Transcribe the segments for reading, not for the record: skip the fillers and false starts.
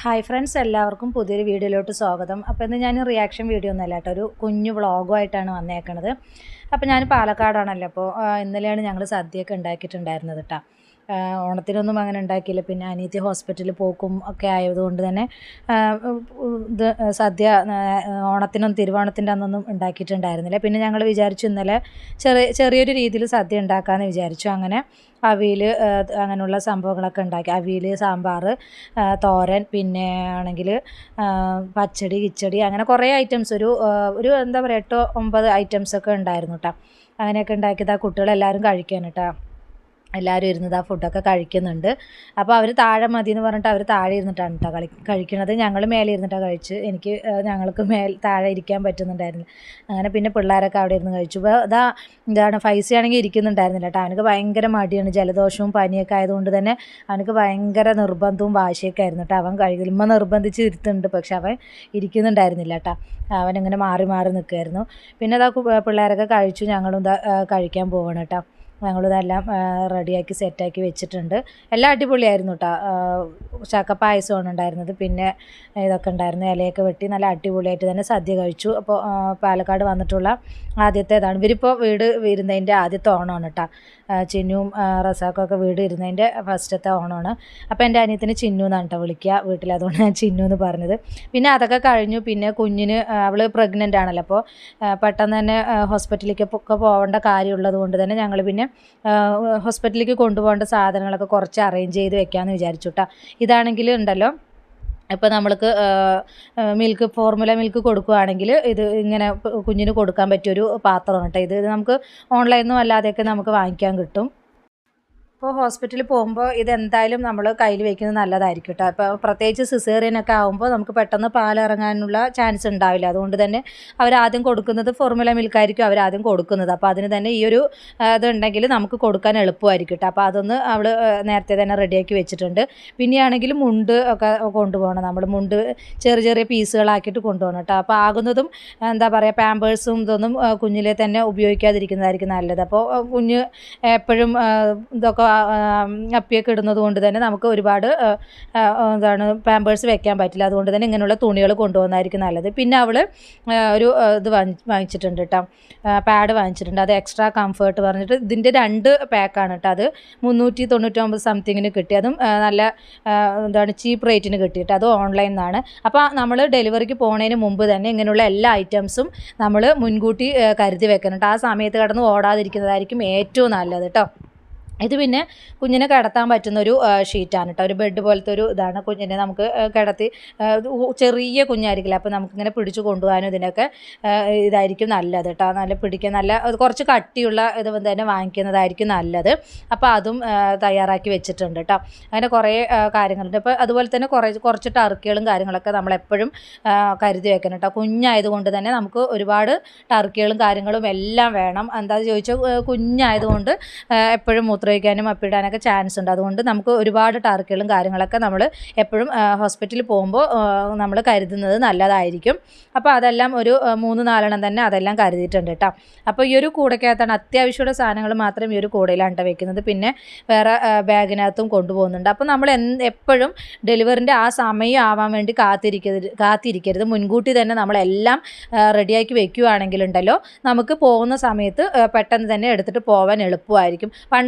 Hi friends, എല്ലാവർക്കും പുതിയൊരു വീഡിയോയിലോട്ട് സ്വാഗതം. അപ്പോൾ ഇന്ന് ഞാൻ റിയാക്ഷൻ വീഡിയോ ഒന്നുമല്ല കേട്ടോ, ഒരു കുഞ്ഞു വ്ളോഗുമായിട്ടാണ് വന്നേക്കണത്. അപ്പോൾ ഞാൻ പാലക്കാടാണല്ലോ, അപ്പോൾ ഇന്നലെയാണ് ഞങ്ങൾ സദ്യയൊക്കെ ഉണ്ടാക്കിയിട്ടുണ്ടായിരുന്നത് കേട്ടോ. ഓണത്തിനൊന്നും അങ്ങനെ ഉണ്ടാക്കിയില്ല. പിന്നെ അനിയത്തി ഹോസ്പിറ്റലിൽ പോക്കും ഒക്കെ ആയതുകൊണ്ട് തന്നെ ഇത് സദ്യ ഓണത്തിനും തിരുവോണത്തിൻ്റെ അന്നൊന്നും ഉണ്ടാക്കിയിട്ടുണ്ടായിരുന്നില്ല. പിന്നെ ഞങ്ങൾ വിചാരിച്ചു ഇന്നലെ ചെറിയൊരു രീതിയിൽ സദ്യ ഉണ്ടാക്കാമെന്ന് വിചാരിച്ചു. അങ്ങനെ അവിയൽ അങ്ങനെയുള്ള സംഭവങ്ങളൊക്കെ ഉണ്ടാക്കി. അവിയൽ, സാമ്പാർ, തോരൻ, പിന്നെ ആണെങ്കിൽ പച്ചടി, കിച്ചടി, അങ്ങനെ കുറേ ഐറ്റംസ് ഒരു എന്താ പറയുക 8-9 ഐറ്റംസൊക്കെ ഉണ്ടായിരുന്നു കേട്ടോ. അങ്ങനെയൊക്കെ ഉണ്ടാക്കിയത് ആ കുട്ടികളെല്ലാവരും കഴിക്കാൻ കേട്ടോ. എല്ലാവരും ഇരുന്നത് ആ ഫുഡൊക്കെ കഴിക്കുന്നുണ്ട്. അപ്പോൾ അവർ താഴെ മതി എന്ന് പറഞ്ഞിട്ട് അവർ താഴെ ഇരുന്നിട്ടാണ് കേട്ടോ കഴിക്കണത്. ഞങ്ങൾ മേലെ ഇരുന്നിട്ടാണ് കഴിച്ച്. ഞങ്ങൾക്ക് താഴെ ഇരിക്കാൻ പറ്റുന്നുണ്ടായിരുന്നില്ല. അങ്ങനെ പിന്നെ പിള്ളേരൊക്കെ അവിടെ ഇരുന്ന് കഴിച്ചു. അപ്പോൾ ഇതാണ് ഫൈസിയാണെങ്കിൽ ഇരിക്കുന്നുണ്ടായിരുന്നില്ല കേട്ടോ. അവനക്ക് ഭയങ്കര മടിയാണ്, ജലദോഷവും പനിയൊക്കെ ആയതുകൊണ്ട് തന്നെ അവനക്ക് ഭയങ്കര നിർബന്ധവും വാശിയൊക്കെ ആയിരുന്നു കേട്ടോ. അവൻ കഴിക്കുമ്പോൾ നിർബന്ധിച്ച് ഇരുത്തുന്നുണ്ട്, പക്ഷെ അവൻ ഇരിക്കുന്നുണ്ടായിരുന്നില്ല കേട്ടോ. അവനിങ്ങനെ മാറി മാറി നിൽക്കുമായിരുന്നു. പിന്നെ പിള്ളേരൊക്കെ കഴിച്ചു. ഞങ്ങളും കഴിക്കാൻ പോകണം കേട്ടോ. ഞങ്ങളിതെല്ലാം റെഡിയാക്കി സെറ്റാക്കി വെച്ചിട്ടുണ്ട്. എല്ലാം അടിപൊളിയായിരുന്നു കേട്ടോ. ചക്കപ്പായസമാണ് ഉണ്ടായിരുന്നത്. പിന്നെ ഇതൊക്കെ ഉണ്ടായിരുന്നു. ഇലയൊക്കെ വെട്ടി നല്ല അടിപൊളിയായിട്ട് തന്നെ സദ്യ കഴിച്ചു. അപ്പോൾ പാലക്കാട് വന്നിട്ടുള്ള ആദ്യത്തേതാണ്. ഇവരിപ്പോൾ വീട് ഇരുന്നതിൻ്റെ ആദ്യത്തെ ഓണമാണ് കേട്ടോ. ചിന്നുവും റസാക്കൊക്കെ വീട് ഇരുന്നതിൻ്റെ ഫസ്റ്റത്തെ ഓണമാണ്. അപ്പോൾ എൻ്റെ അനിയത്തിന് ചിന്നു എന്നാണ് കേട്ടോ വിളിക്കുക വീട്ടിൽ, അതുകൊണ്ട് ഞാൻ ചിന്നു എന്ന് പറഞ്ഞത്. പിന്നെ അതൊക്കെ കഴിഞ്ഞു. പിന്നെ കുഞ്ഞിന് അവൾ പ്രഗ്നൻ്റ് ആണല്ലോ, അപ്പോൾ പെട്ടെന്ന് തന്നെ ഹോസ്പിറ്റലിലേക്ക് ഒക്കെ പോകേണ്ട കാര്യമുള്ളത് കൊണ്ട് തന്നെ ഞങ്ങൾ പിന്നെ ഹോസ്പിറ്റലിലേക്ക് കൊണ്ടുപോകേണ്ട സാധനങ്ങളൊക്കെ കുറച്ച് അറേഞ്ച് ചെയ്ത് വെക്കാമെന്ന് വിചാരിച്ചു കേട്ടോ. ഇതാണെങ്കിൽ ഉണ്ടല്ലോ, ഇപ്പോൾ നമ്മൾക്ക് ഫോർമുല മിൽക്ക് കൊടുക്കുകയാണെങ്കിൽ ഇത് ഇങ്ങനെ കുഞ്ഞിന് കൊടുക്കാൻ പറ്റിയൊരു പാത്രമാണ് കേട്ടോ. ഇത് നമുക്ക് ഓൺലൈനിൽ നിന്നും അല്ലാതെയൊക്കെ നമുക്ക് വാങ്ങിക്കാൻ കിട്ടും. ഇപ്പോൾ ഹോസ്പിറ്റലിൽ പോകുമ്പോൾ ഇതെന്തായാലും നമ്മൾ കയ്യിൽ വയ്ക്കുന്നത് നല്ലതായിരിക്കും കേട്ടോ. അപ്പോൾ പ്രത്യേകിച്ച് സിസേറിയനൊക്കെ ആകുമ്പോൾ നമുക്ക് പെട്ടെന്ന് പാലിറങ്ങാനുള്ള ചാൻസ് ഉണ്ടാവില്ല. അതുകൊണ്ട് തന്നെ അവരാദ്യം കൊടുക്കുന്നത് ഫോർമുല മിൽക്കായിരിക്കും അവരാദ്യം കൊടുക്കുന്നത്. അപ്പോൾ അതിന് തന്നെ ഈ ഒരു ഇതുണ്ടെങ്കിൽ നമുക്ക് കൊടുക്കാൻ എളുപ്പമായിരിക്കും കേട്ടോ. അപ്പോൾ അതൊന്ന് അവൾ നേരത്തെ തന്നെ റെഡിയാക്കി വെച്ചിട്ടുണ്ട്. പിന്നെയാണെങ്കിൽ മുണ്ട് ഒക്കെ കൊണ്ടുപോകണം. നമ്മൾ മുണ്ട് ചെറിയ ചെറിയ പീസുകളാക്കിയിട്ട് കൊണ്ടുപോകണം കേട്ടോ. അപ്പോൾ ആകുന്നതും എന്താ പറയുക, പാമ്പേഴ്സും ഇതൊന്നും കുഞ്ഞിലെ തന്നെ ഉപയോഗിക്കാതിരിക്കുന്നതായിരിക്കും നല്ലത്. അപ്പോൾ കുഞ്ഞ് എപ്പോഴും ഇതൊക്കെ അപ്പിയൊക്കെ ഇടുന്നത് കൊണ്ട് തന്നെ നമുക്ക് ഒരുപാട് പാമ്പേഴ്സ് വെക്കാൻ പറ്റില്ല. അതുകൊണ്ട് തന്നെ ഇങ്ങനെയുള്ള തുണികൾ കൊണ്ടുപോകുന്നതായിരിക്കും നല്ലത്. പിന്നെ അവൾ ഒരു ഇത് വാങ്ങിച്ചിട്ടുണ്ട് കേട്ടോ, പാഡ് വാങ്ങിച്ചിട്ടുണ്ട്. അത് എക്സ്ട്രാ കംഫേർട്ട് പറഞ്ഞിട്ട് ഇതിൻ്റെ 2 പാക്കാണ് കേട്ടോ. അത് 399 സംതിങ്ങിന് കിട്ടി. അതും നല്ല ചീപ്പ് റേറ്റിന് കിട്ടിയിട്ട് അത് ഓൺലൈനിൽ നിന്നാണ്. അപ്പോൾ നമ്മൾ ഡെലിവറിക്ക് പോകുന്നതിന് മുമ്പ് തന്നെ ഇങ്ങനെയുള്ള എല്ലാ ഐറ്റംസും നമ്മൾ മുൻകൂട്ടി കരുതി വെക്കണം കേട്ടോ. ആ സമയത്ത് കിടന്ന് ഓടാതിരിക്കുന്നതായിരിക്കും ഏറ്റവും നല്ലത് കേട്ടോ. ഇത് പിന്നെ കുഞ്ഞിനെ കിടത്താൻ പറ്റുന്നൊരു ഷീറ്റാണ് കേട്ടോ. ഒരു ബെഡ് പോലത്തെ ഒരു ഇതാണ്. കുഞ്ഞിനെ നമുക്ക് കിടത്തി, ചെറിയ കുഞ്ഞായിരിക്കില്ല, അപ്പോൾ നമുക്കിങ്ങനെ പിടിച്ചു കൊണ്ടുപോകാനും ഇതിനൊക്കെ ഇതായിരിക്കും നല്ലത് കേട്ടോ. നല്ല പിടിക്കാൻ നല്ല കുറച്ച് കട്ടിയുള്ള ഇത് തന്നെ വാങ്ങിക്കുന്നതായിരിക്കും നല്ലത്. അപ്പോൾ അതും തയ്യാറാക്കി വെച്ചിട്ടുണ്ട് കേട്ടോ. അങ്ങനെ കുറേ കാര്യങ്ങളുണ്ട്. അപ്പോൾ അതുപോലെ തന്നെ കുറച്ച് ടർക്കികളും കാര്യങ്ങളൊക്കെ നമ്മളെപ്പോഴും കരുതി വെക്കണം കേട്ടോ. കുഞ്ഞായതുകൊണ്ട് തന്നെ നമുക്ക് ഒരുപാട് ടർക്കികളും കാര്യങ്ങളും എല്ലാം വേണം. എന്താണെന്ന് ചോദിച്ചാൽ കുഞ്ഞായതുകൊണ്ട് എപ്പോഴും മൂത്രമൊഴിക്കാനും അപ്പിടാനൊക്കെ ചാൻസ് ഉണ്ട്. അതുകൊണ്ട് നമുക്ക് ഒരുപാട് ടർക്കികളും കാര്യങ്ങളൊക്കെ നമ്മൾ എപ്പോഴും ഹോസ്പിറ്റലിൽ പോകുമ്പോൾ നമ്മൾ കരുതുന്നത് നല്ലതായിരിക്കും. അപ്പോൾ അതെല്ലാം ഒരു 3-4 തന്നെ അതെല്ലാം കരുതിയിട്ടുണ്ട് കേട്ടോ. അപ്പോൾ ഈ ഒരു കൂടയ്ക്കകത്താണ് അത്യാവശ്യമുള്ള സാധനങ്ങൾ മാത്രം ഈ ഒരു കൂടയിലാണ് വെക്കുന്നത്. പിന്നെ വേറെ ബാഗിനകത്തും കൊണ്ടുപോകുന്നുണ്ട്. അപ്പോൾ നമ്മൾ എപ്പോഴും ഡെലിവറിൻ്റെ ആ സമയം ആവാൻ വേണ്ടി കാത്തിരിക്കരുത്. മുൻകൂട്ടി തന്നെ നമ്മളെല്ലാം റെഡിയാക്കി വെക്കുകയാണെങ്കിലുണ്ടല്ലോ, നമുക്ക് പോകുന്ന സമയത്ത് പെട്ടെന്ന് തന്നെ എടുത്തിട്ട് പോകാൻ എളുപ്പമായിരിക്കും.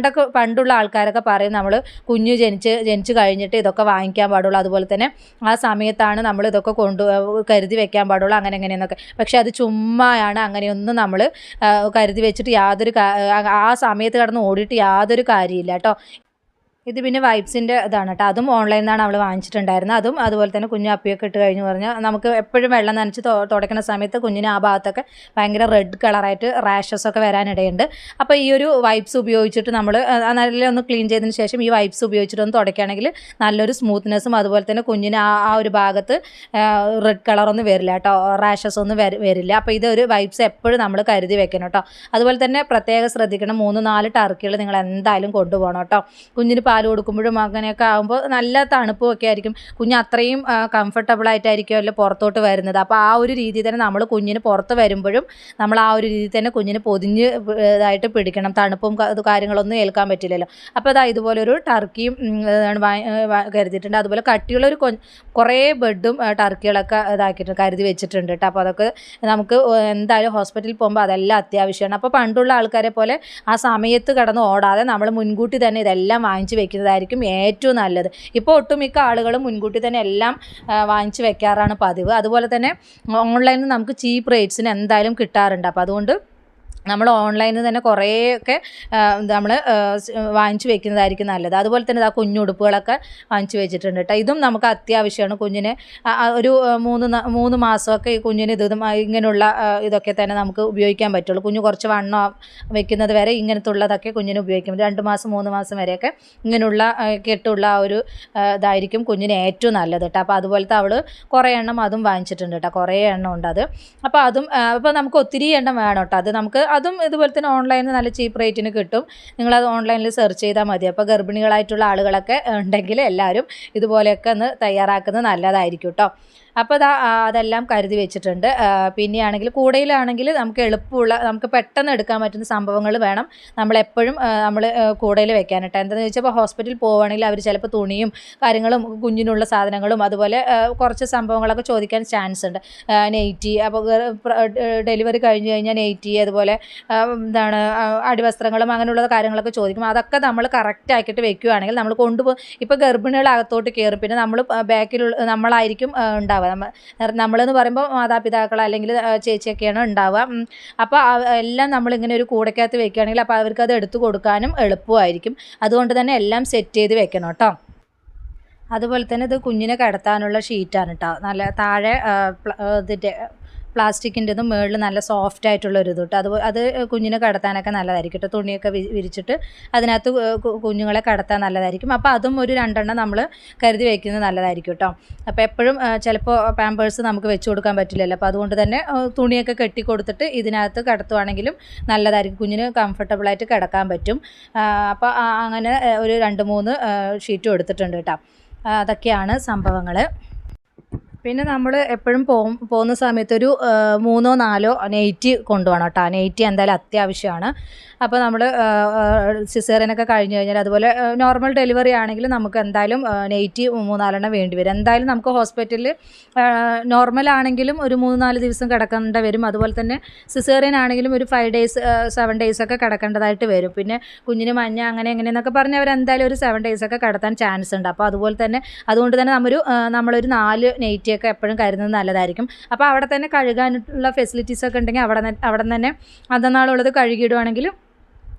പണ്ടുള്ള ആൾക്കാരൊക്കെ പറയും നമ്മൾ കുഞ്ഞ് ജനിച്ച് കഴിഞ്ഞിട്ട് ഇതൊക്കെ വാങ്ങിക്കാൻ പാടുള്ളൂ, അതുപോലെ തന്നെ ആ സമയത്താണ് നമ്മൾ ഇതൊക്കെ കരുതി വെക്കാൻ പാടുള്ളൂ, അങ്ങനെയെന്നൊക്കെ. പക്ഷെ അത് ചുമ്മായാണ്. അങ്ങനെയൊന്നും നമ്മൾ കരുതി വെച്ചിട്ട് ആ സമയത്ത് കിടന്ന് ഓടിയിട്ട് യാതൊരു കാര്യമില്ല കേട്ടോ. ഇത് പിന്നെ വൈപ്സിൻ്റെ ഇതാണ് കേട്ടോ. അതും ഓൺലൈനിൽ നിന്നാണ് അവൾ വാങ്ങിച്ചിട്ടുണ്ടായിരുന്നത്. അതും അതുപോലെ തന്നെ കുഞ്ഞ് അപ്പിയൊക്കെ ഇട്ട് കഴിഞ്ഞ് പറഞ്ഞാൽ നമുക്ക് എപ്പോഴും വെള്ളം നനച്ച് തുടയ്ക്കുന്ന സമയത്ത് കുഞ്ഞിന് ആ ഭാഗത്തൊക്കെ ഭയങ്കര റെഡ് കളറായിട്ട് റാഷസ് ഒക്കെ വരാനിടയുണ്ട്. അപ്പോൾ ഈ ഒരു വൈപ്സ് ഉപയോഗിച്ചിട്ട് നമ്മൾ നല്ല ഒന്ന് ക്ലീൻ ചെയ്തതിന് ശേഷം ഈ വൈപ്സ് ഉപയോഗിച്ചിട്ട് ഒന്ന് തുടയ്ക്കുകയാണെങ്കിൽ നല്ലൊരു സ്മൂത്ത്നെസ്സും അതുപോലെ തന്നെ കുഞ്ഞിന് ആ ഒരു ഭാഗത്ത് റെഡ് കളറൊന്നും വരില്ല കേട്ടോ, റാഷസ് ഒന്നും വരില്ല. അപ്പോൾ ഇതൊരു വൈപ്സ് എപ്പോഴും നമ്മൾ കരുതി വെക്കണം കേട്ടോ. അതുപോലെ തന്നെ പ്രത്യേകം ശ്രദ്ധിക്കണം, 3-4 ടർക്കികൾ നിങ്ങൾ എന്തായാലും കൊണ്ടുപോകണം കേട്ടോ. കുഞ്ഞിന് പാൽ കൊടുക്കുമ്പോഴും അങ്ങനെയൊക്കെ ആകുമ്പോൾ നല്ല തണുപ്പും ഒക്കെ ആയിരിക്കും. കുഞ്ഞ് അത്രയും കംഫർട്ടബിളായിട്ടായിരിക്കുമല്ലോ പുറത്തോട്ട് വരുന്നത്. അപ്പോൾ ആ ഒരു രീതിയിൽ തന്നെ നമ്മൾ കുഞ്ഞിന് പുറത്ത് വരുമ്പോഴും നമ്മൾ ആ ഒരു രീതിയിൽ തന്നെ കുഞ്ഞിന് പൊതിഞ്ഞ് ഇതായിട്ട് പിടിക്കണം. തണുപ്പും കാര്യങ്ങളൊന്നും ഏൽക്കാൻ പറ്റില്ലല്ലോ. അപ്പോൾ അതാ ഇതുപോലൊരു ടർക്കിയും കരുതിയിട്ടുണ്ട്. അതുപോലെ കട്ടിയുള്ളൊരു കുറേ ബെഡും ടർക്കികളൊക്കെ ഇതാക്കിയിട്ട് കരുതി വെച്ചിട്ടുണ്ട് കേട്ടോ. അപ്പോൾ അതൊക്കെ നമുക്ക് എന്തായാലും ഹോസ്പിറ്റലിൽ പോകുമ്പോൾ അതെല്ലാം അത്യാവശ്യമാണ്. അപ്പോൾ പണ്ടുള്ള ആൾക്കാരെ പോലെ ആ സമയത്ത് കിടന്ന് ഓടാതെ നമ്മൾ മുൻകൂട്ടി തന്നെ ഇതെല്ലാം വാങ്ങിച്ച് വെക്കുന്നതായിരിക്കും ഏറ്റവും നല്ലത്. ഇപ്പോൾ ഒട്ടുമിക്ക ആളുകളും മുൻകൂട്ടി തന്നെ എല്ലാം വാങ്ങിച്ച് വെക്കാറാണ് പതിവ്. അതുപോലെ തന്നെ ഓൺലൈനിൽ നമുക്ക് ചീപ്പ് റേറ്റ്സിന് എന്തായാലും കിട്ടാറുണ്ട്. അപ്പോൾ അതുകൊണ്ട് നമ്മൾ ഓൺലൈനിൽ തന്നെ കുറേയൊക്കെ നമ്മൾ വാങ്ങിച്ച് വെക്കുന്നതായിരിക്കും നല്ലത്. അതുപോലെ തന്നെ കുഞ്ഞുടുപ്പുകളൊക്കെ വാങ്ങിച്ച് വെച്ചിട്ടുണ്ട് കേട്ടോ. ഇതും നമുക്ക് അത്യാവശ്യമാണ്. കുഞ്ഞിന് ഒരു 3 മാസമൊക്കെ ഈ കുഞ്ഞിന് ഇങ്ങനെയുള്ള ഇതൊക്കെ തന്നെ നമുക്ക് ഉപയോഗിക്കാൻ പറ്റുള്ളൂ. കുഞ്ഞ് കുറച്ച് വണ്ണം വെക്കുന്നത് വരെ ഇങ്ങനത്തുള്ളതൊക്കെ കുഞ്ഞിന് ഉപയോഗിക്കും. 2 മാസം 3 മാസം വരെയൊക്കെ ഇങ്ങനെയുള്ള കെട്ടുള്ള ആ ഒരു ഇതായിരിക്കും കുഞ്ഞിന് ഏറ്റവും നല്ലത് കേട്ടോ. അപ്പോൾ അതുപോലത്തെ അവൾ കുറേ എണ്ണം അതും വാങ്ങിച്ചിട്ടുണ്ട് കേട്ടോ. കുറേ എണ്ണം ഉണ്ട് അത്. അപ്പോൾ അതും അപ്പോൾ നമുക്ക് ഒത്തിരി എണ്ണം വേണം കേട്ടോ. അത് നമുക്ക് അതും ഇതുപോലെ തന്നെ ഓൺലൈനിൽ നല്ല ചീപ്പ് റേറ്റിന് കിട്ടും. നിങ്ങളത് ഓൺലൈനിൽ സെർച്ച് ചെയ്താൽ മതി. അപ്പോൾ ഗർഭിണികളായിട്ടുള്ള ആളുകളൊക്കെ ഉണ്ടെങ്കിൽ എല്ലാവരും ഇതുപോലെയൊക്കെ ഒന്ന് തയ്യാറാക്കുന്നത് നല്ലതായിരിക്കും കേട്ടോ. അപ്പോൾ അതെല്ലാം കരുതി വെച്ചിട്ടുണ്ട്. പിന്നെയാണെങ്കിൽ കൂടയിലാണെങ്കിൽ നമുക്ക് എളുപ്പമുള്ള നമുക്ക് പെട്ടെന്ന് എടുക്കാൻ പറ്റുന്ന സംഭവങ്ങൾ വേണം നമ്മളെപ്പോഴും നമ്മൾ കൂടയിൽ വെക്കാനായിട്ട്. എന്താണെന്ന് ചോദിച്ചപ്പോൾ ഹോസ്പിറ്റലിൽ പോവുകയാണെങ്കിൽ അവർ ചിലപ്പോൾ തുണിയും കാര്യങ്ങളും കുഞ്ഞിനുള്ള സാധനങ്ങളും അതുപോലെ കുറച്ച് സംഭവങ്ങളൊക്കെ ചോദിക്കാൻ ചാൻസ് ഉണ്ട്. നെയ്റ്റി, അപ്പോൾ ഡെലിവറി കഴിഞ്ഞ് കഴിഞ്ഞാൽ നെയ്റ്റി, അതുപോലെ അടിവസ്ത്രങ്ങളും അങ്ങനെയുള്ള കാര്യങ്ങളൊക്കെ ചോദിക്കും. അതൊക്കെ നമ്മൾ കറക്റ്റ് ആക്കിയിട്ട് വെക്കുകയാണെങ്കിൽ നമ്മൾ ഇപ്പോൾ ഗർഭിണികൾ അകത്തോട്ട് കയറും. പിന്നെ നമ്മൾ ബാക്കിലുള്ള നമ്മളായിരിക്കും ഉണ്ടാവുക. നമ്മളെന്ന് പറയുമ്പോൾ മാതാപിതാക്കൾ അല്ലെങ്കിൽ ചേച്ചിയൊക്കെയാണ് ഉണ്ടാവുക. അപ്പോൾ എല്ലാം നമ്മളിങ്ങനെ ഒരു കൂടക്കകത്ത് വെക്കുകയാണെങ്കിൽ അപ്പോൾ അവർക്കത് എടുത്തു കൊടുക്കാനും എളുപ്പമായിരിക്കും. അതുകൊണ്ട് തന്നെ എല്ലാം സെറ്റ് ചെയ്ത് വെക്കണം കേട്ടോ. അതുപോലെ തന്നെ ഇത് കുഞ്ഞിനെ കിടത്താനുള്ള ഷീറ്റാണ് കേട്ടോ. നല്ല താഴെ ഇതിൻ്റെ പ്ലാസ്റ്റിക്കിൻ്റെതും മുകളിൽ നല്ല സോഫ്റ്റ് ആയിട്ടുള്ളൊരു ഇത് കേട്ടോ. അത് കുഞ്ഞിനെ കിടത്താനൊക്കെ നല്ലതായിരിക്കും കേട്ടോ. തുണിയൊക്കെ വിരിച്ചിട്ട് അതിനകത്ത് കുഞ്ഞുങ്ങളെ കിടത്താൻ നല്ലതായിരിക്കും. അപ്പോൾ അതും ഒരു 2 എണ്ണം നമ്മൾ കരുതി വയ്ക്കുന്നത് നല്ലതായിരിക്കും കേട്ടോ. അപ്പോൾ എപ്പോഴും ചിലപ്പോൾ പാമ്പേഴ്സ് നമുക്ക് വെച്ച് കൊടുക്കാൻ പറ്റില്ലല്ലോ. അപ്പോൾ അതുകൊണ്ട് തന്നെ തുണിയൊക്കെ കെട്ടി കൊടുത്തിട്ട് ഇതിനകത്ത് കിടത്തുവാണെങ്കിലും നല്ലതായിരിക്കും. കുഞ്ഞിന് കംഫർട്ടബിളായിട്ട് കിടക്കാൻ പറ്റും. അപ്പോൾ അങ്ങനെ ഒരു 2-3 ഷീറ്റും എടുത്തിട്ടുണ്ട് കേട്ടോ. അതൊക്കെയാണ് സംഭവങ്ങൾ. പിന്നെ നമ്മൾ എപ്പോഴും പോകുന്ന സമയത്ത് ഒരു 3-4 നെയ്റ്റി കൊണ്ടുപോകണം കേട്ടോ. നെയ്റ്റി എന്തായാലും അത്യാവശ്യമാണ്. അപ്പോൾ നമ്മൾ സിസേറിയനൊക്കെ കഴിഞ്ഞ് കഴിഞ്ഞാൽ അതുപോലെ നോർമൽ ഡെലിവറി ആണെങ്കിൽ നമുക്ക് എന്തായാലും നെയ്റ്റി 3-4 വേണ്ടി വരും. എന്തായാലും നമുക്ക് ഹോസ്പിറ്റലിൽ നോർമൽ ആണെങ്കിലും ഒരു 3-4 ദിവസം കിടക്കേണ്ട വരും. അതുപോലെ തന്നെ സിസേറിയൻ ആണെങ്കിലും ഒരു 5 days 7 days ഒക്കെ കിടക്കേണ്ടതായിട്ട് വരും. പിന്നെ കുഞ്ഞിന് മഞ്ഞ അങ്ങനെ എങ്ങനെയെന്നൊക്കെ പറഞ്ഞ് അവർ എന്തായാലും ഒരു 7 days ഒക്കെ കിടത്താൻ ചാൻസ് ഉണ്ട്. അപ്പോൾ അതുകൊണ്ട് തന്നെ നമ്മളൊരു 4 നെയ്റ്റിയൊക്കെ എപ്പോഴും കരുതുന്നത് നല്ലതായിരിക്കും. അപ്പോൾ അവിടെ തന്നെ കഴുകാനുള്ള ഫെസിലിറ്റീസൊക്കെ ഉണ്ടെങ്കിൽ അവിടെ തന്നെ അന്നന്നാളുള്ളത് കഴുകിയിടുവാണെങ്കിൽ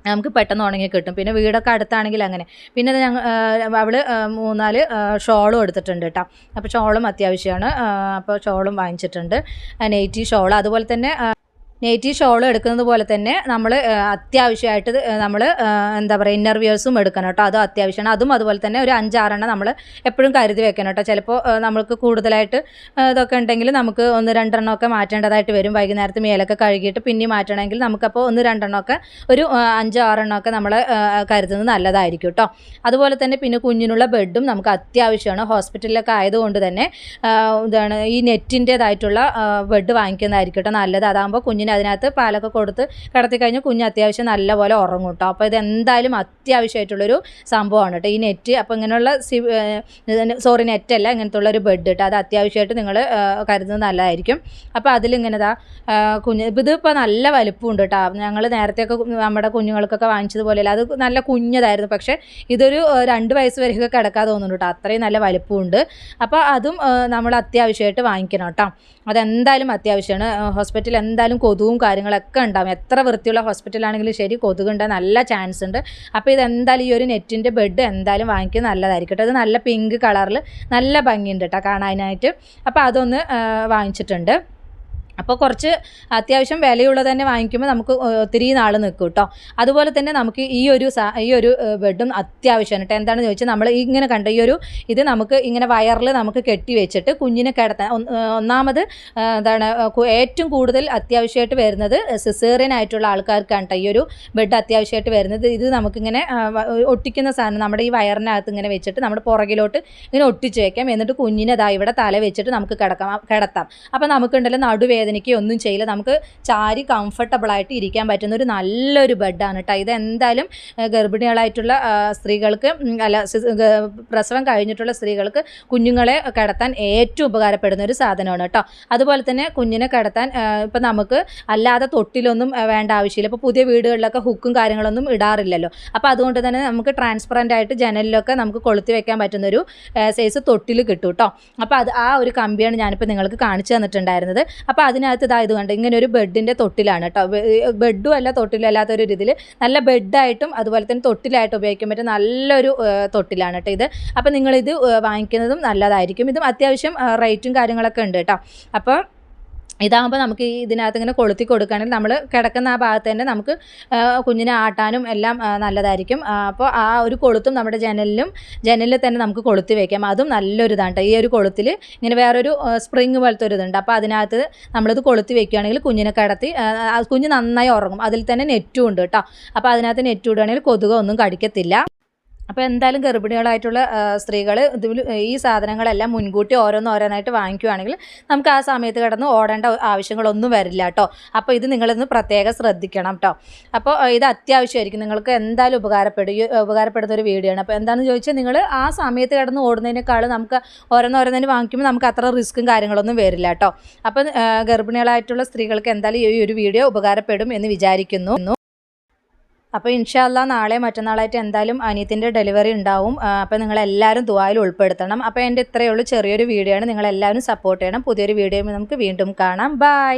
നമുക്ക് പെട്ടെന്ന് ഉണങ്ങി കിട്ടും. പിന്നെ വീടൊക്കെ അടുത്താണെങ്കിൽ അങ്ങനെ. പിന്നെ അവൾ 3-4 ഷോളും എടുത്തിട്ടുണ്ട് കേട്ടോ. അപ്പോൾ ഷോളും അത്യാവശ്യമാണ്. അപ്പോൾ ഷോളും വാങ്ങിച്ചിട്ടുണ്ട്. നെയ്റ്റി ഷോൾ അതുപോലെ തന്നെ നെയ്റ്റി ഷോൾ എടുക്കുന്നത് പോലെ തന്നെ നമ്മൾ അത്യാവശ്യമായിട്ട് നമ്മൾ എന്താ പറയുക ഇന്നർ വിയേഴ്സും എടുക്കണം കേട്ടോ. അതും അത്യാവശ്യമാണ്. അതും അതുപോലെ തന്നെ ഒരു 5-6 നമ്മൾ എപ്പോഴും കരുതി വെക്കണം കേട്ടോ. ചിലപ്പോൾ നമ്മൾക്ക് കൂടുതലായിട്ട് ഇതൊക്കെ ഉണ്ടെങ്കിൽ നമുക്ക് 1-2 ഒക്കെ മാറ്റേണ്ടതായിട്ട് വരും. വൈകുന്നേരത്ത് മേലൊക്കെ കഴുകിയിട്ട് പിന്നെ മാറ്റണമെങ്കിൽ നമുക്കപ്പോൾ 1-2 ഒക്കെ ഒരു 5-6 ഒക്കെ നമ്മൾ കരുതുന്നത് നല്ലതായിരിക്കും കേട്ടോ. അതുപോലെ തന്നെ പിന്നെ കുഞ്ഞിനുള്ള ബെഡും നമുക്ക് അത്യാവശ്യമാണ്. ഹോസ്പിറ്റലിലൊക്കെ ആയതുകൊണ്ട് തന്നെ ഈ നെറ്റിൻ്റേതായിട്ടുള്ള ബെഡ് വാങ്ങിക്കുന്നതായിരിക്കും കേട്ടോ നല്ലത്. അതാകുമ്പോൾ കുഞ്ഞിന് അതിനകത്ത് പാലൊക്കെ കൊടുത്ത് കിടത്തി കഴിഞ്ഞാൽ കുഞ്ഞ് അത്യാവശ്യം നല്ലപോലെ ഉറങ്ങും കേട്ടോ. അപ്പോൾ ഇതെന്തായാലും അത്യാവശ്യമായിട്ടുള്ളൊരു സംഭവമാണ് കേട്ടോ ഈ നെറ്റ്. അപ്പോൾ ഇങ്ങനെയുള്ള നെറ്റല്ല ഇങ്ങനത്തുള്ള ഒരു ബെഡ് കേട്ടോ. അത് അത്യാവശ്യമായിട്ട് നിങ്ങൾ കരുതുന്നത് നല്ലതായിരിക്കും. അപ്പോൾ അതിലിങ്ങനെ ഇതിപ്പോൾ നല്ല വലിപ്പമുണ്ട് കേട്ടോ. ഞങ്ങൾ നേരത്തെയൊക്കെ നമ്മുടെ കുഞ്ഞുങ്ങൾക്കൊക്കെ വാങ്ങിച്ചതുപോലെയല്ല, അത് നല്ല കുഞ്ഞതായിരുന്നു. പക്ഷേ ഇതൊരു 2 വയസ്സ് വരെയൊക്കെ കിടക്കാതെ തോന്നുന്നുണ്ട് കേട്ടോ. അത്രയും നല്ല വലിപ്പമുണ്ട്. അപ്പോൾ അതും നമ്മൾ അത്യാവശ്യമായിട്ട് വാങ്ങിക്കണം കേട്ടോ. അതെന്തായാലും അത്യാവശ്യമാണ്. ഹോസ്പിറ്റലിൽ എന്തായാലും കൊതുകും കാര്യങ്ങളൊക്കെ ഉണ്ടാകും. എത്ര വൃത്തിയുള്ള ഹോസ്പിറ്റലാണെങ്കിലും ശരി കൊതുകുണ്ടാകാൻ നല്ല ചാൻസ് ഉണ്ട്. അപ്പോൾ ഇതെന്തായാലും ഈ ഒരു നെറ്റിൻ്റെ ബെഡ് എന്തായാലും വാങ്ങിക്കുന്നത് നല്ലതായിരിക്കും കേട്ടോ. അത് നല്ല പിങ്ക് കളറിൽ നല്ല ഭംഗിയുണ്ട് കേട്ടോ കാണാനായിട്ട്. അപ്പോൾ അതൊന്ന് വാങ്ങിച്ചിട്ടുണ്ട്. അപ്പോൾ കുറച്ച് അത്യാവശ്യം വിലയുള്ളത് തന്നെ വാങ്ങിക്കുമ്പോൾ നമുക്ക് ഒത്തിരി നാൾ നിൽക്കും കേട്ടോ. അതുപോലെ തന്നെ നമുക്ക് ഈ ഒരു ബെഡും അത്യാവശ്യമാണ് കേട്ടോ. എന്താണെന്ന് ചോദിച്ചാൽ നമ്മൾ ഇങ്ങനെ കണ്ട ഇത് നമുക്ക് ഇങ്ങനെ വയറിൽ നമുക്ക് കെട്ടി വെച്ചിട്ട് കുഞ്ഞിനെ കിടത്താൻ ഒന്നാമത് എന്താണ് ഏറ്റവും കൂടുതൽ അത്യാവശ്യമായിട്ട് വരുന്നത് സിസേറിയൻ ആയിട്ടുള്ള ആൾക്കാർക്കാണ് കേട്ടോ ഈ ഒരു ബെഡ് അത്യാവശ്യമായിട്ട് വരുന്നത്. ഇത് നമുക്കിങ്ങനെ ഒട്ടിക്കുന്ന സാധനം നമ്മുടെ ഈ വയറിനകത്ത് ഇങ്ങനെ വെച്ചിട്ട് നമ്മുടെ പുറകിലോട്ട് ഇങ്ങനെ ഒട്ടിച്ച് വയ്ക്കാം. എന്നിട്ട് കുഞ്ഞിനെ ഇവിടെ തല വെച്ചിട്ട് നമുക്ക് കിടത്താം. അപ്പോൾ നമുക്കുണ്ടല്ലോ നടുവേദനയ്ക്ക് ഒന്നും ചെയ്യില്ല, നമുക്ക് ചാരി കംഫർട്ടബിളായിട്ട് ഇരിക്കാൻ പറ്റുന്ന ഒരു നല്ലൊരു ബെഡാണ് കേട്ടോ. ഇതെന്തായാലും ഗർഭിണികളായിട്ടുള്ള സ്ത്രീകൾക്ക് പ്രസവം കഴിഞ്ഞിട്ടുള്ള സ്ത്രീകൾക്ക് കുഞ്ഞുങ്ങളെ കിടത്താൻ ഏറ്റവും ഉപകാരപ്പെടുന്ന ഒരു സാധനമാണ് കേട്ടോ. അതുപോലെ തന്നെ കുഞ്ഞിനെ കിടത്താൻ ഇപ്പം നമുക്ക് അല്ലാതെ തൊട്ടിലൊന്നും വേണ്ട ആവശ്യമില്ല. ഇപ്പോൾ പുതിയ വീടുകളിലൊക്കെ ഹുക്കും കാര്യങ്ങളൊന്നും ഇടാറില്ലല്ലോ. അപ്പോൾ അതുകൊണ്ട് തന്നെ നമുക്ക് ട്രാൻസ്പെറൻ്റ് ആയിട്ട് ജനലിലൊക്കെ നമുക്ക് കൊളുത്തി വെക്കാൻ പറ്റുന്നൊരു സൈസ് തൊട്ടിൽ കിട്ടും കേട്ടോ. അപ്പോൾ ആ ഒരു കമ്പിയാണ് ഞാനിപ്പോൾ നിങ്ങൾക്ക് കാണിച്ചു തന്നിട്ടുണ്ടായിരുന്നത്. അപ്പോൾ അതിനകത്ത് ഇതായത് കണ്ട് ഇങ്ങനെ ഒരു ബെഡിൻ്റെ തൊട്ടിലാണ് കേട്ടോ. ബെഡും അല്ല തൊട്ടിലും അല്ലാത്തൊരു ഇതിൽ നല്ല ബെഡായിട്ടും അതുപോലെ തന്നെ തൊട്ടിലായിട്ട് ഉപയോഗിക്കാൻ പറ്റും നല്ലൊരു തൊട്ടിലാണ് കേട്ടോ ഇത്. അപ്പോൾ നിങ്ങളിത് വാങ്ങിക്കുന്നതും നല്ലതായിരിക്കും. ഇതും അത്യാവശ്യം റേറ്റും കാര്യങ്ങളൊക്കെ ഉണ്ട് കേട്ടോ. അപ്പോൾ ഇതാകുമ്പോൾ നമുക്ക് ഇതിനകത്ത് ഇങ്ങനെ കൊളുത്തി കൊടുക്കുകയാണെങ്കിൽ നമ്മൾ കിടക്കുന്ന ആ ഭാഗത്ത് തന്നെ നമുക്ക് കുഞ്ഞിനെ ആട്ടാനും എല്ലാം നല്ലതായിരിക്കും. അപ്പോൾ ആ ഒരു കൊളുത്തും നമ്മുടെ ജനലിൽ തന്നെ നമുക്ക് കൊളുത്തി വയ്ക്കാം. അതും നല്ലൊരു ഇതാണ് കേട്ടോ. ഈ ഒരു കൊളുത്തിൽ ഇങ്ങനെ വേറൊരു സ്പ്രിങ് പോലത്തെ ഒരു ഇതുണ്ട്. അപ്പോൾ അതിനകത്ത് നമ്മളിത് കൊളുത്തി വയ്ക്കുകയാണെങ്കിൽ കുഞ്ഞിനെ കിടത്തി കുഞ്ഞ് നന്നായി ഉറങ്ങും. അതിൽ തന്നെ നെറ്റും ഉണ്ട് കേട്ടോ. അപ്പോൾ അതിനകത്ത് നെറ്റ് ഇടുകയാണെങ്കിൽ കൊതുക് ഒന്നും കടിക്കത്തില്ല. അപ്പോൾ എന്തായാലും ഗർഭിണികളായിട്ടുള്ള സ്ത്രീകൾ ഈ സാധനങ്ങളെല്ലാം മുൻകൂട്ടി ഓരോന്നായിട്ട് വാങ്ങിക്കുകയാണെങ്കിൽ നമുക്ക് ആ സമയത്ത് കിടന്ന് ഓടേണ്ട ആവശ്യങ്ങളൊന്നും വരില്ല കേട്ടോ. അപ്പോൾ ഇത് നിങ്ങളൊന്ന് പ്രത്യേകം ശ്രദ്ധിക്കണം കേട്ടോ. അപ്പോൾ ഇത് അത്യാവശ്യമായിരിക്കും, നിങ്ങൾക്ക് എന്തായാലും ഉപകാരപ്പെടുന്ന ഒരു വീഡിയോ ആണ്. അപ്പോൾ എന്താണെന്ന് ചോദിച്ചാൽ നിങ്ങൾ ആ സമയത്ത് കിടന്ന് ഓടുന്നതിനേക്കാൾ നമുക്ക് ഓരോന്നോരോന്നിന് വാങ്ങിക്കുമ്പോൾ നമുക്ക് അത്ര റിസ്ക്കും കാര്യങ്ങളൊന്നും വരില്ല കേട്ടോ. അപ്പം ഗർഭിണികളായിട്ടുള്ള സ്ത്രീകൾക്ക് എന്തായാലും ഈ ഒരു വീഡിയോ ഉപകാരപ്പെടും എന്ന് വിചാരിക്കുന്നു. അപ്പോൾ ഇൻഷാ അല്ലാ നാളെ മറ്റന്നാളായിട്ട് എന്തായാലും അനിയത്തിൻ്റെ ഡെലിവറി ഉണ്ടാവും. അപ്പോൾ നിങ്ങളെല്ലാവരും ദുആയിൽ ഉൾപ്പെടുത്തണം. അപ്പോൾ എൻ്റെ ഇത്രയേ ഉള്ളൂ, ചെറിയൊരു വീഡിയോ ആണ്. നിങ്ങളെല്ലാവരും സപ്പോർട്ട് ചെയ്യണം. പുതിയൊരു വീഡിയോ നമുക്ക് വീണ്ടും കാണാം. ബൈ.